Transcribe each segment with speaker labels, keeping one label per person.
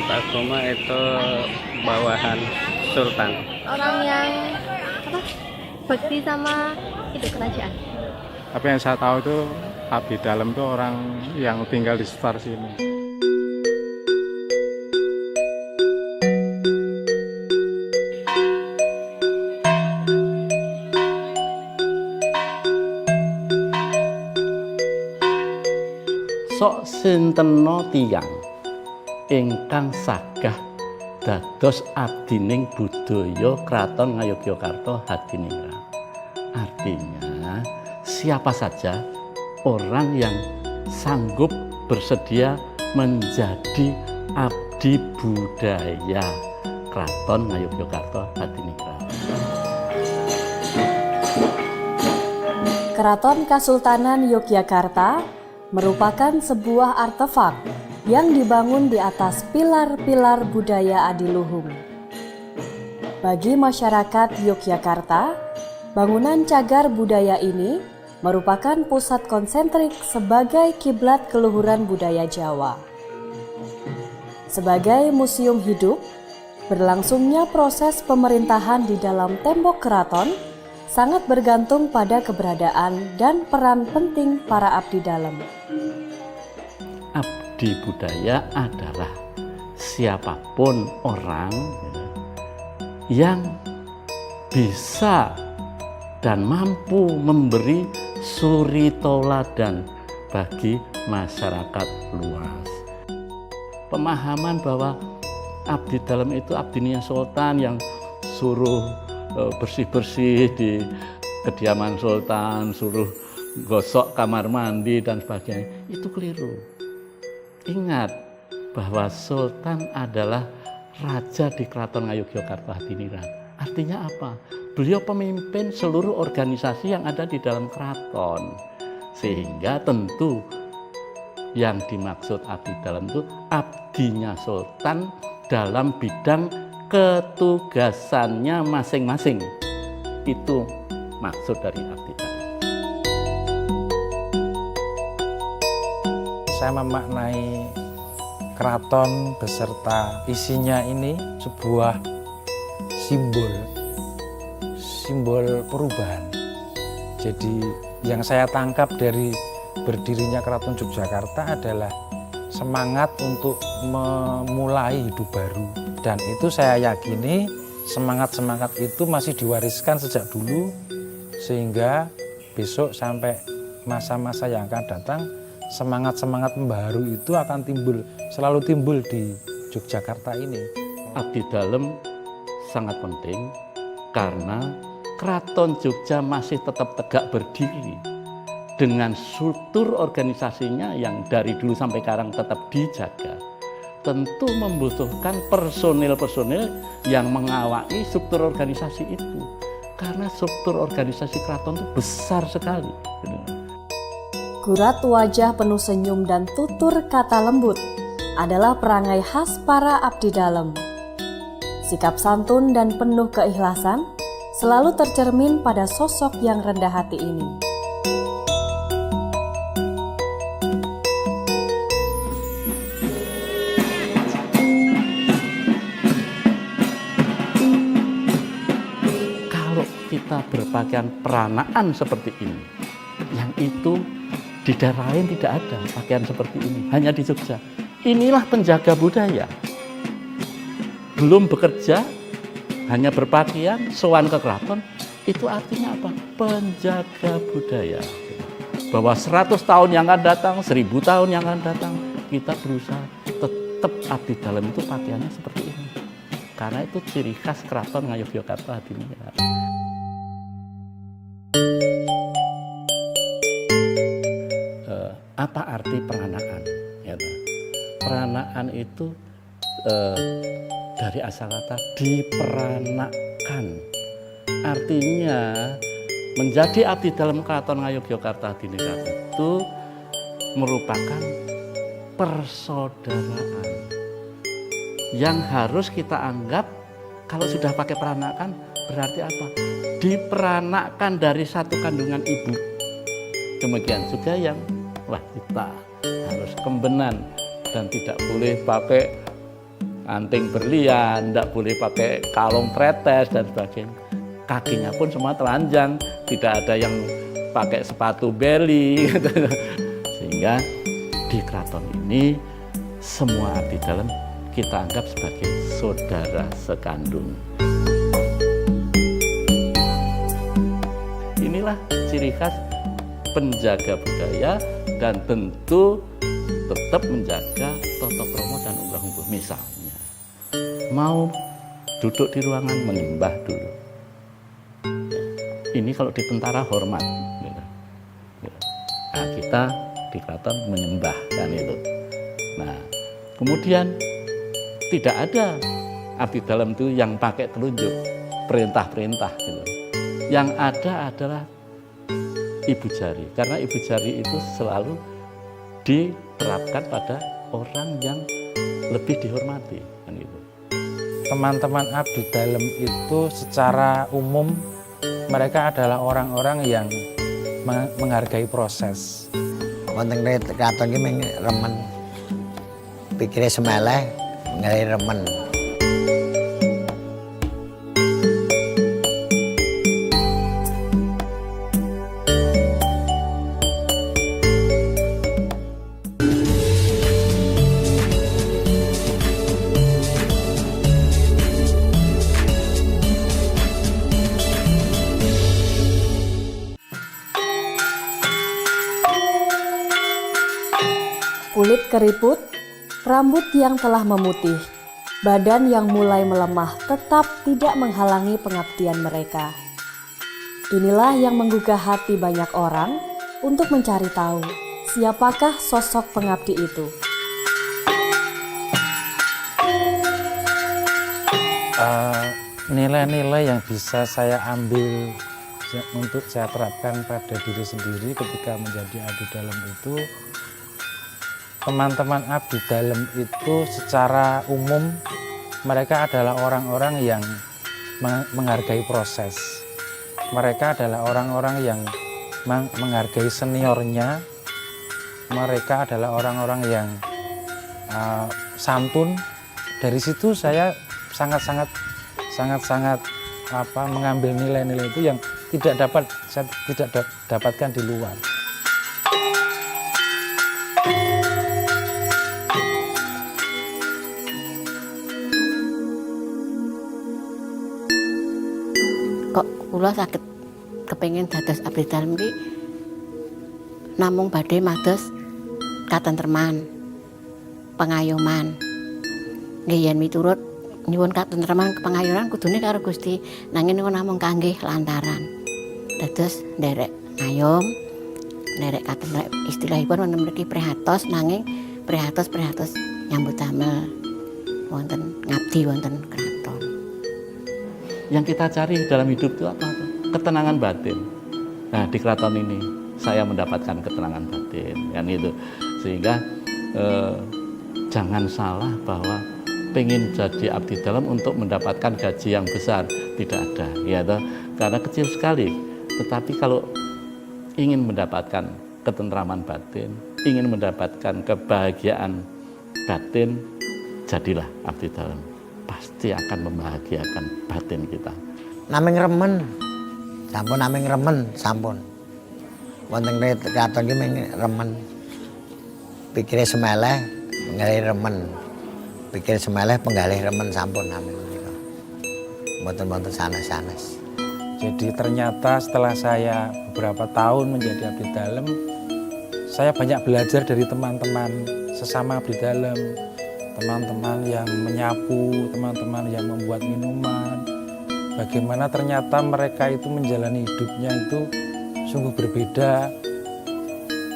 Speaker 1: menurut agama itu bawahan sultan.
Speaker 2: Orang yang apa? Bakti sama itu kerajaan.
Speaker 3: Tapi yang saya tahu itu abdi dalam itu orang yang tinggal di sekitar sini.
Speaker 4: Sok sinteno tiyang ingkang sagah dados abdining budaya Kraton Ngayogyakarta Hadiningrat. Artinya siapa saja orang yang sanggup bersedia menjadi abdi budaya Kraton Ngayogyakarta Hadiningrat.
Speaker 5: Keraton Kasultanan Yogyakarta merupakan sebuah artefak yang dibangun di atas pilar-pilar budaya adiluhung. Bagi masyarakat Yogyakarta, bangunan cagar budaya ini merupakan pusat konsentrik sebagai kiblat keluhuran budaya Jawa. Sebagai museum hidup, berlangsungnya proses pemerintahan di dalam tembok keraton sangat bergantung pada keberadaan dan peran penting para abdi dalam.
Speaker 4: Abdi budaya adalah siapapun orang yang bisa dan mampu memberi suri tauladan bagi masyarakat luas. Pemahaman bahwa abdi dalam itu abdinya sultan yang suruh bersih-bersih di kediaman sultan, suruh gosok kamar mandi dan sebagainya, itu keliru. Ingat bahwa sultan adalah raja di Kraton Ngayogyakarta Hadiningrat. Artinya apa? Beliau pemimpin seluruh organisasi yang ada di dalam keraton. Sehingga tentu yang dimaksud abdi dalam itu abdinya sultan dalam bidang ketugasannya masing-masing. Itu maksud dari abdi dalam.
Speaker 6: Saya memaknai keraton beserta isinya ini sebuah simbol perubahan. Jadi yang saya tangkap dari berdirinya Keraton Yogyakarta adalah semangat untuk memulai hidup baru. Dan itu saya yakini semangat-semangat itu masih diwariskan sejak dulu, sehingga besok sampai masa-masa yang akan datang, semangat-semangat baru itu akan selalu timbul di Yogyakarta ini.
Speaker 4: Abdi dalam sangat penting karena Keraton Jogja masih tetap tegak berdiri dengan struktur organisasinya yang dari dulu sampai sekarang tetap dijaga. Tentu membutuhkan personil-personil yang mengawaki struktur organisasi itu. Karena struktur organisasi keraton itu besar sekali.
Speaker 5: Gurat wajah penuh senyum dan tutur kata lembut adalah perangai khas para abdi dalam. Sikap santun dan penuh keikhlasan selalu tercermin pada sosok yang rendah hati ini.
Speaker 4: Kita berpakaian peranaan seperti ini, yang itu di daerah lain tidak ada pakaian seperti ini, hanya di Jogja. Inilah penjaga budaya. Belum bekerja, hanya berpakaian, sowan ke keraton, itu artinya apa? Penjaga budaya. Bahwa 100 tahun yang akan datang, 1000 tahun yang akan datang, kita berusaha tetap abdi dalam itu pakaiannya seperti ini. Karena itu ciri khas Keraton Ngayogyakarta Hadiningrat. Apa arti peranaan? Ya, peranaan itu dari asal kata diperanakkan. Artinya menjadi abdi dalam Keraton Ngayogyakarta Hadiningrat itu merupakan persaudaraan yang harus kita anggap. Kalau sudah pakai peranakan berarti apa? Diperanakkan dari satu kandungan ibu. Demikian juga yang kita harus kembenan dan tidak boleh pakai anting berlian, tidak boleh pakai kalung tretes dan sebagainya. Kakinya pun semua telanjang, tidak ada yang pakai sepatu beli. Sehingga di keraton ini semua abdi dalam kita anggap sebagai saudara sekandung. Inilah ciri khas penjaga budaya dan tentu tetap menjaga tata krama dan unggah-ungguh. Misalnya, mau duduk di ruangan menyembah dulu. Ini kalau di tentara hormat. Nah, kita di keraton menyembah kan itu. Nah, kemudian tidak ada abdi dalam itu yang pakai telunjuk, perintah-perintah gitu. Yang ada adalah ibu jari, karena ibu jari itu selalu diterapkan pada orang yang lebih dihormati kan gitu.
Speaker 6: Teman-teman abdi dalam itu secara umum mereka adalah orang-orang yang menghargai proses.
Speaker 7: Wonten keraton iki mung remen. Pikire semeleh, ngalih remen.
Speaker 5: Kulit keriput, rambut yang telah memutih, badan yang mulai melemah tetap tidak menghalangi pengabdian mereka. Inilah yang menggugah hati banyak orang untuk mencari tahu siapakah sosok pengabdi itu.
Speaker 6: Nilai-nilai yang bisa saya ambil untuk saya terapkan pada diri sendiri ketika menjadi abdi dalam itu, teman-teman abdi dalam itu secara umum mereka adalah orang-orang yang menghargai proses. Mereka adalah orang-orang yang menghargai seniornya. Mereka adalah orang-orang yang santun. Dari situ saya sangat-sangat mengambil nilai-nilai itu yang saya tidak dapatkan di luar.
Speaker 8: Kok kula saged kepengin dados abdi dalam iki namung badhe mados katentreman, pengayoman. Nggih yen miturut nyuwun katentreman pengayoman kudune karo Gusti, nanging niku namung kanggih lantaran dados nderek ngayom, nderek katentrem istilahipun wonten mriki prihatos, nanging prihatos nyambut damel wonten ngabdi wonten kraton.
Speaker 4: Yang kita cari dalam hidup itu apa? Ketenangan batin. Nah, di keraton ini saya mendapatkan ketenangan batin, kan itu. Sehingga jangan salah bahwa pengen jadi abdi dalam untuk mendapatkan gaji yang besar, tidak ada, ya toh? Karena kecil sekali. Tetapi kalau ingin mendapatkan ketentraman batin, ingin mendapatkan kebahagiaan batin, jadilah abdi dalam. Pasti akan membahagiakan batin kita.
Speaker 7: Naming remen. Sampun naming remen, sampun. Wonten keraton iki mung remen. Pikire semeleh, ngalih remen. Pikir semeleh penggalih remen sampun naming menika. Mboten-mboten sanes-sanes.
Speaker 6: Jadi ternyata setelah saya beberapa tahun menjadi abdi dalam, saya banyak belajar dari teman-teman sesama abdi dalam. Teman-teman yang menyapu, teman-teman yang membuat minuman, bagaimana ternyata mereka itu menjalani hidupnya itu sungguh berbeda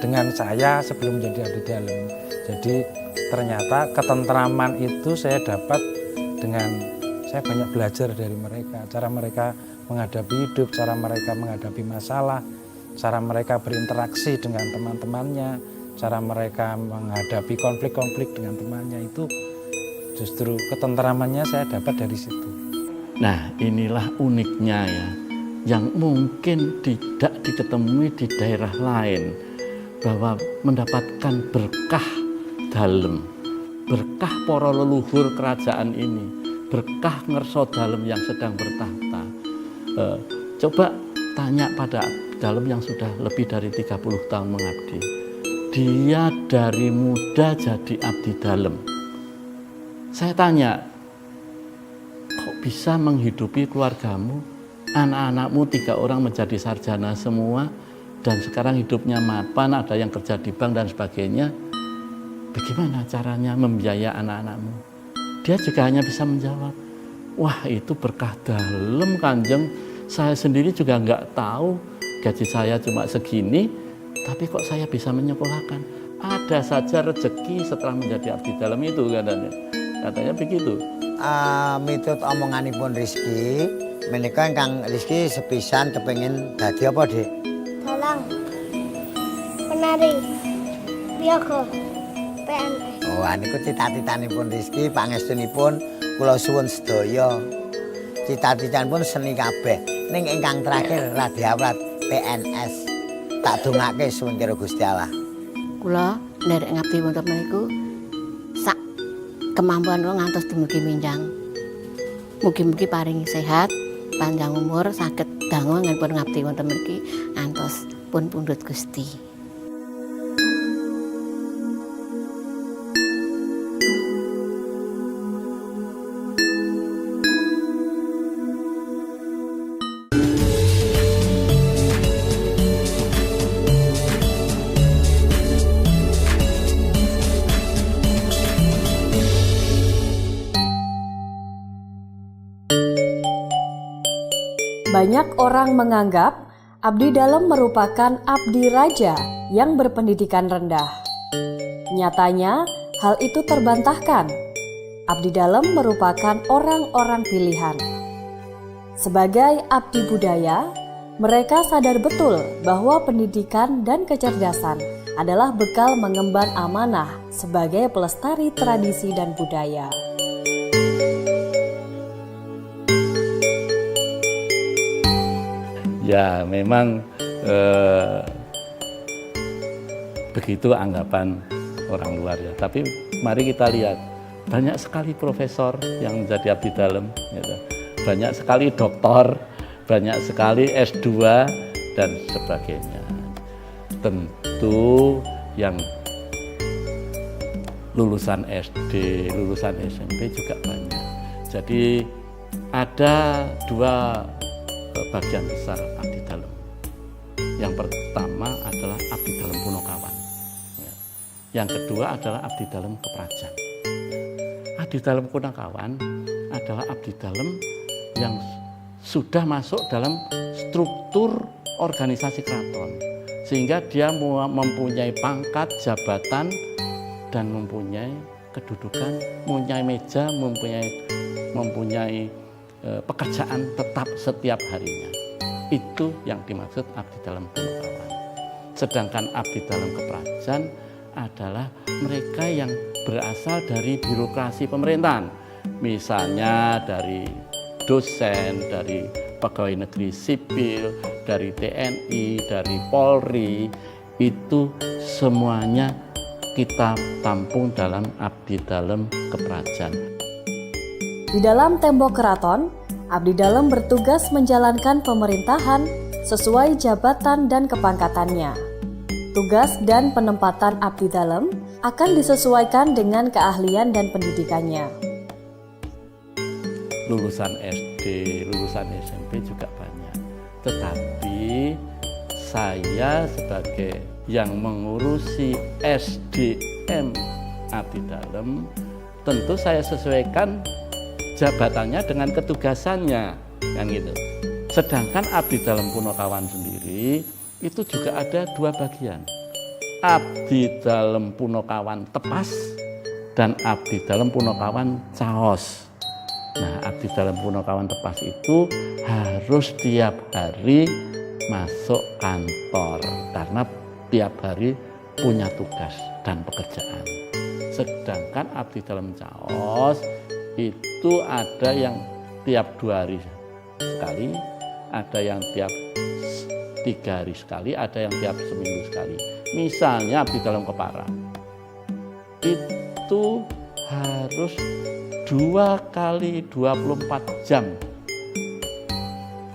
Speaker 6: dengan saya sebelum menjadi abdi dalam. Jadi ternyata ketentraman itu saya dapat dengan saya banyak belajar dari mereka, cara mereka menghadapi hidup, cara mereka menghadapi masalah, cara mereka berinteraksi dengan teman-temannya, cara mereka menghadapi konflik-konflik dengan temannya, itu justru ketentramannya saya dapat dari situ.
Speaker 4: Nah, inilah uniknya ya, yang mungkin tidak diketemui di daerah lain, bahwa mendapatkan berkah dalam, berkah para leluhur kerajaan ini, berkah ngerso dalem yang sedang bertahta. Coba tanya pada dalem yang sudah lebih dari 30 tahun mengabdi. Dia dari muda jadi abdi dalem. Saya tanya, kok bisa menghidupi keluargamu? Anak-anakmu 3 orang menjadi sarjana semua, dan sekarang hidupnya mapan, ada yang kerja di bank dan sebagainya. Bagaimana caranya membiayai anak-anakmu? Dia juga hanya bisa menjawab, wah itu berkah dalem Kanjeng. Saya sendiri juga nggak tahu, gaji saya cuma segini, tapi kok saya bisa menyekolahkan. Ada saja rezeki setelah menjadi abdi dalem itu katanya begitu.
Speaker 7: Miturut omonganipun Rizky, menika Kang Rizky sepisan kepengin dadi apa, Dik?
Speaker 2: Dalang, penari, yoga, PNS.
Speaker 7: Oh, niku cita-citanipun Rizky, pangestunipun kula suwun sedaya. Cita-citanipun seni kabeh. Ning ingkang terakhir radiawat PNS. Tak dongake suwun kira Gusti Allah.
Speaker 8: Kula nderek ngabdi wonten mriku sak kemampuan kula ngantos dumugi minjang. Mugi-mugi paring sehat, panjang umur, saged dangu nganipun ngabdi wonten mriki ngantos pun pundhut Gusti.
Speaker 5: Banyak orang menganggap abdi dalem merupakan abdi raja yang berpendidikan rendah. Nyatanya, hal itu terbantahkan. Abdi dalem merupakan orang-orang pilihan. Sebagai abdi budaya, mereka sadar betul bahwa pendidikan dan kecerdasan adalah bekal mengemban amanah sebagai pelestari tradisi dan budaya.
Speaker 4: Ya memang begitu anggapan orang luar ya. Tapi mari kita lihat, banyak sekali profesor yang menjadi abdi dalem, gitu. Banyak sekali doktor, banyak sekali S2 dan sebagainya. Tentu yang lulusan SD, lulusan SMP juga banyak. Jadi ada 2 bagian besar abdi dalem. Yang pertama adalah abdi dalem Punokawan. Yang kedua adalah abdi dalem Keprajan. Abdi dalem Punokawan adalah abdi dalem yang sudah masuk dalam struktur organisasi keraton, sehingga dia mempunyai pangkat, jabatan, dan mempunyai kedudukan, mempunyai meja, mempunyai pekerjaan tetap setiap harinya. Itu yang dimaksud abdi dalem Punokawan. Sedangkan abdi dalem Keprajan adalah mereka yang berasal dari birokrasi pemerintahan, misalnya dari dosen, dari pegawai negeri sipil, dari TNI, dari Polri. Itu semuanya kita tampung dalam abdi dalem Keprajan.
Speaker 5: Di dalam tembok keraton, abdi dalem bertugas menjalankan pemerintahan sesuai jabatan dan kepangkatannya. Tugas dan penempatan abdi dalem akan disesuaikan dengan keahlian dan pendidikannya.
Speaker 4: Lulusan SD, lulusan SMP juga banyak. Tetapi saya sebagai yang mengurusi SDM abdi dalem, tentu saya sesuaikan jabatannya dengan ketugasannya, kan gitu. Sedangkan abdi dalem Punokawan sendiri itu juga ada 2 bagian. Abdi dalem Punokawan Tepas dan abdi dalem Punokawan Caos. Nah, abdi dalem Punokawan Tepas itu harus tiap hari masuk kantor karena tiap hari punya tugas dan pekerjaan. Sedangkan abdi dalem Caos itu ada yang tiap 2 hari sekali, ada yang tiap 3 hari sekali, ada yang tiap seminggu sekali. Misalnya abdi dalem Keparang itu harus 2 kali 24 jam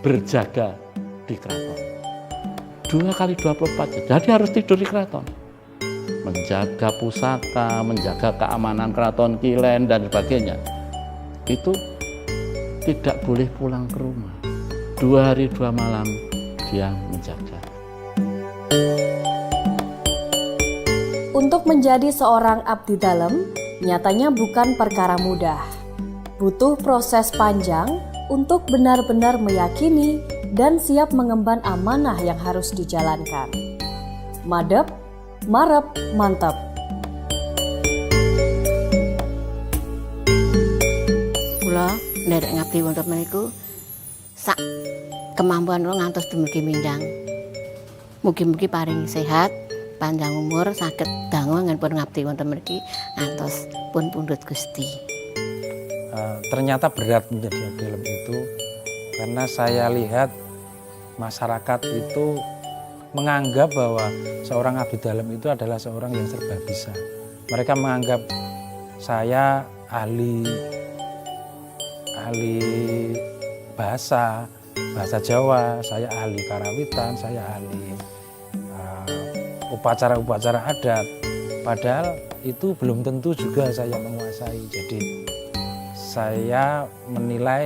Speaker 4: berjaga di keraton. 2 kali 24 jam, jadi harus tidur di keraton. Menjaga pusaka, menjaga keamanan keraton Kilen dan sebagainya. Itu tidak boleh pulang ke rumah. 2 hari 2 malam dia menjaga.
Speaker 5: Untuk menjadi seorang abdi dalem, nyatanya bukan perkara mudah. Butuh proses panjang untuk benar-benar meyakini dan siap mengemban amanah yang harus dijalankan. Madep, marep, mantep.
Speaker 8: Kula nderek ngabdi wonten meniku sak kemampuan kula ngantos dumugi mindang. Mugi-mugi paring sehat, panjang umur, saged dangu ngenipun ngabdi wonten mriki ngantos pun pundhut Gusti.
Speaker 6: Ternyata berat menjadi abdi dalem itu karena saya lihat masyarakat itu menganggap bahwa seorang abdi dalem itu adalah seorang yang serba bisa. Mereka menganggap saya ahli bahasa Jawa, saya ahli karawitan, saya ahli upacara-upacara adat. Padahal itu belum tentu juga saya menguasai. Jadi saya menilai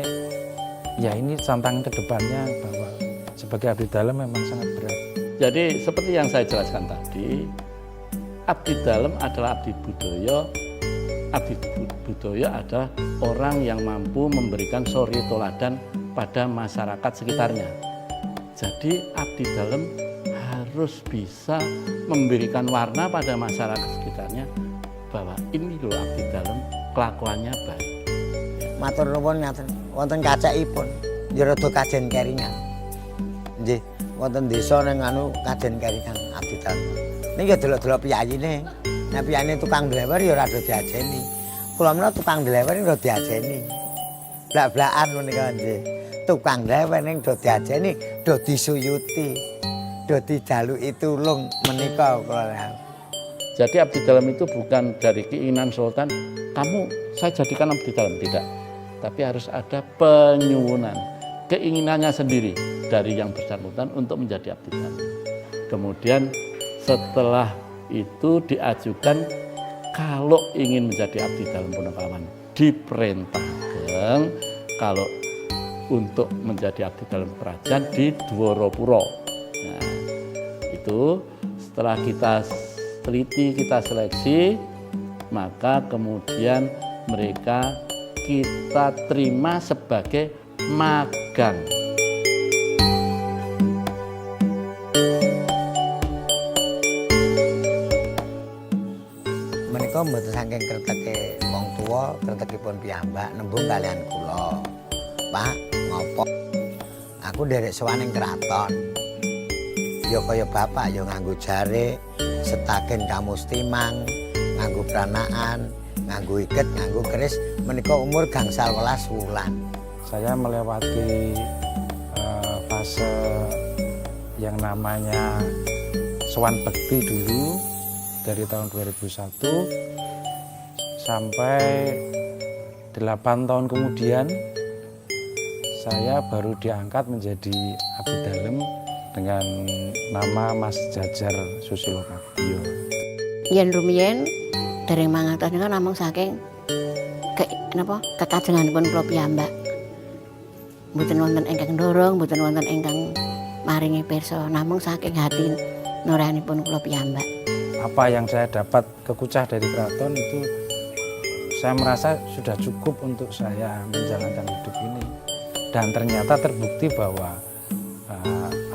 Speaker 6: ya ini tantangan kedepannya bahwa sebagai abdi dalem memang sangat berat.
Speaker 4: Jadi seperti yang saya jelaskan tadi, abdi dalem adalah abdi budaya. Abdi budaya adalah orang yang mampu memberikan suri toladan pada masyarakat sekitarnya. Jadi abdi dalem harus bisa memberikan warna pada masyarakat sekitarnya bahwa ini loh abdi dalem, kelakuannya baik.
Speaker 7: Matur nuwun ngaten, wonten kacakipun ya rada kajen keringan. Nggih, wonten desa ning kajen keringan abdi dalem. Niki ya delok-delok piyayine. Nek piyayine tukang dlewer ya rada diajeni. Kula menawa tukang dlewer rada diajeni. Blak-blakan menika nggih. Tukang dlewer ning do diajeni, do disuyuti. Do dijaluki tulung menika kula.
Speaker 4: Jadi abdi dalem itu bukan dari keinginan sultan, saya jadikan abdi dalem, tidak. Tapi harus ada penyuwunan, keinginannya sendiri dari yang bersangkutan untuk menjadi abdi dalem. Kemudian setelah itu diajukan kalau ingin menjadi abdi dalem Punakawan, diperintahkan kalau untuk menjadi abdi dalem kerajaan di Dwaropuro. Nah, itu setelah kita teliti, kita seleksi, maka kemudian mereka kita terima sebagai magang.
Speaker 7: Menika mboten saking kreteke wong tuwa, kretekipun piyambak nembung kalian kula. Pak, ngopo? Aku nderek sowan ning kraton. Ya kaya bapak ya nganggo jare, setaken kamustimang, nganggo pranaan, nganggo iket, nganggo keris, menika umur gangsal 12 wulan.
Speaker 6: Saya melewati fase yang namanya sowan bekti dulu dari tahun 2001 sampai 8 tahun kemudian saya baru diangkat menjadi abdi dalem dengan nama Mas Jajar Susilo Mabdio.
Speaker 8: Yen rumiyin dereng mangertos nika namung saking kekajenganipun kula piyambak. Mboten wonten ingkang ndorong, mboten wonten ingkang maringi pirsa, namung saking hati nuraniipun kula piyambak.
Speaker 6: Apa yang saya dapat kekucah dari keraton itu saya merasa sudah cukup untuk saya menjalankan hidup ini. Dan ternyata terbukti bahwa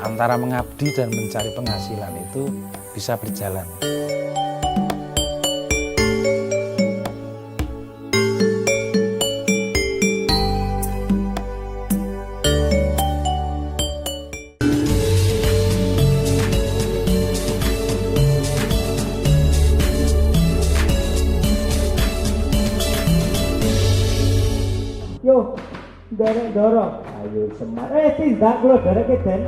Speaker 6: antara mengabdi dan mencari penghasilan itu bisa berjalan.
Speaker 9: Yo, derek dorong. Ayo Semar. Tindak kula derek Den.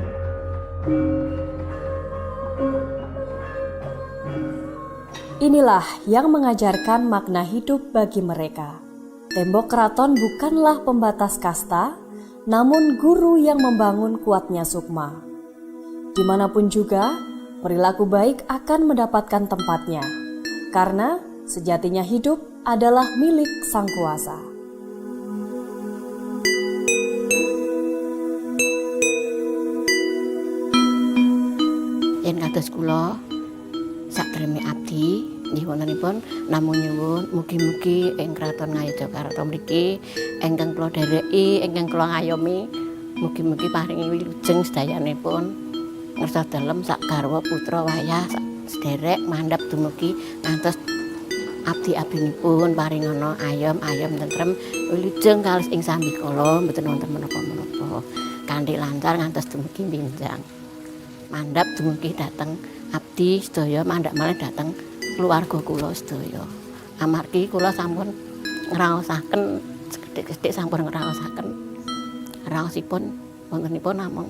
Speaker 5: Inilah yang mengajarkan makna hidup bagi mereka. Tembok keraton bukanlah pembatas kasta, namun guru yang membangun kuatnya sukma. Dimanapun juga, perilaku baik akan mendapatkan tempatnya, karena sejatinya hidup adalah milik Sang Kuasa.
Speaker 8: Yen kados kula sakderenge abdi nggih wontenipun namung nyuwun mugi-mugi ing Kraton Ngayogyakarta mriki ingkang kula dhereki, ingkang kula ngayomi, mugi-mugi paringi wilujeng sedayanipun ngersa dalem sak garwa putra wayah sak sederek mandhap dumugi ngantos abdi-abdinipun paringana ayom tentrem wilujeng kalis ing sambikala mboten wonten menapa-menapa kanthi lancar ngantos dumugi binjang. Mandhap dumugi dhateng abdi sedaya, mandhap malih dhateng keluarga kula sedaya. Amargi kula sampun ngraosaken sithik-sithik sampun ngraosaken raosipun wontenipun namung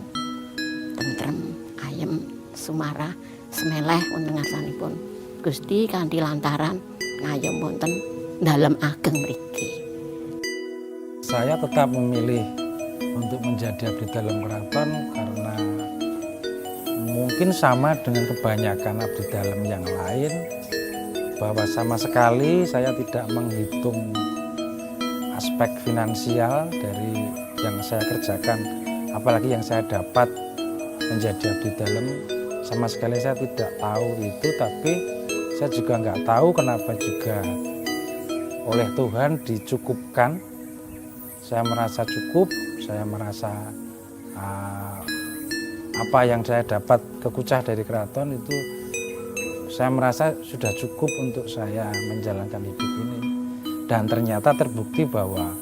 Speaker 8: tentrem, ayem, sumarah, semeleh wonten ngarsanipun Gusti kanthi lantaran ngayom wonten dalem ageng mriki.
Speaker 6: Saya tetap memilih untuk menjadi abdi dalam keraton karena mungkin sama dengan kebanyakan abdi dalam yang lain, bahwa sama sekali saya tidak menghitung aspek finansial dari yang saya kerjakan, apalagi yang saya dapat menjadi abdi dalam. Sama sekali saya tidak tahu itu, tapi saya juga nggak tahu kenapa juga oleh Tuhan dicukupkan. Saya merasa cukup, saya merasa apa yang saya dapat kekucah dari keraton itu saya merasa sudah cukup untuk saya menjalankan hidup ini. Dan ternyata terbukti bahwa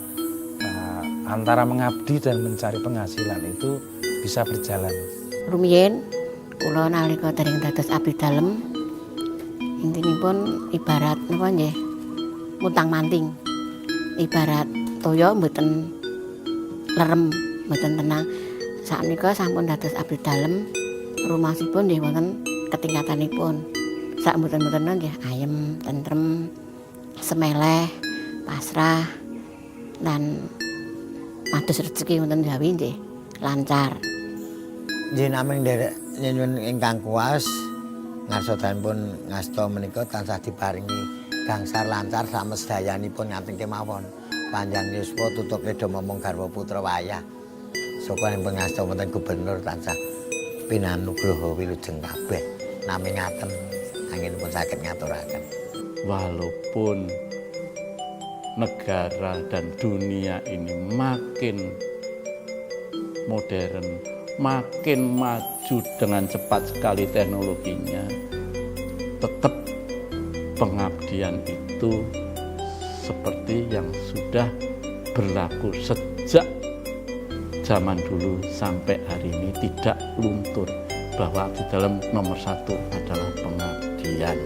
Speaker 6: antara mengabdi dan mencari penghasilan itu bisa berjalan.
Speaker 8: Rumiyin kula nalika dereng dados abdi dalem intinipun ibarat napa nggih muntang-manting. Ibarat toya mboten lerem, mboten tenang. Sakmenika sampun dados abdi dalem, rumasipun nggih wonten ketingkatanipun. Sak mboten-mboten nggih ayem, tentrem, semeleh, pasrah, dan mados rezeki wonten Jawi nggih lancar.
Speaker 7: Jenaming nderek nyuwun ingkang kuwas ngarsodanipun ngasta menika tansah diparingi gangsar lancar samesdayanipun nganti kemawon. Panjang yuswa tutuk eda momong garwa putra wayah. Sakanipun ngasta wonten gubernur tansah pinanugraha wilujeng kabeh. Nami ngaten anginipun saged ngaturaken.
Speaker 4: Walaupun negara dan dunia ini makin modern, makin maju dengan cepat sekali teknologinya, tetap pengabdian itu seperti yang sudah berlaku sejak zaman dulu sampai hari ini tidak luntur, bahwa abdi dalam nomor satu adalah pengabdian.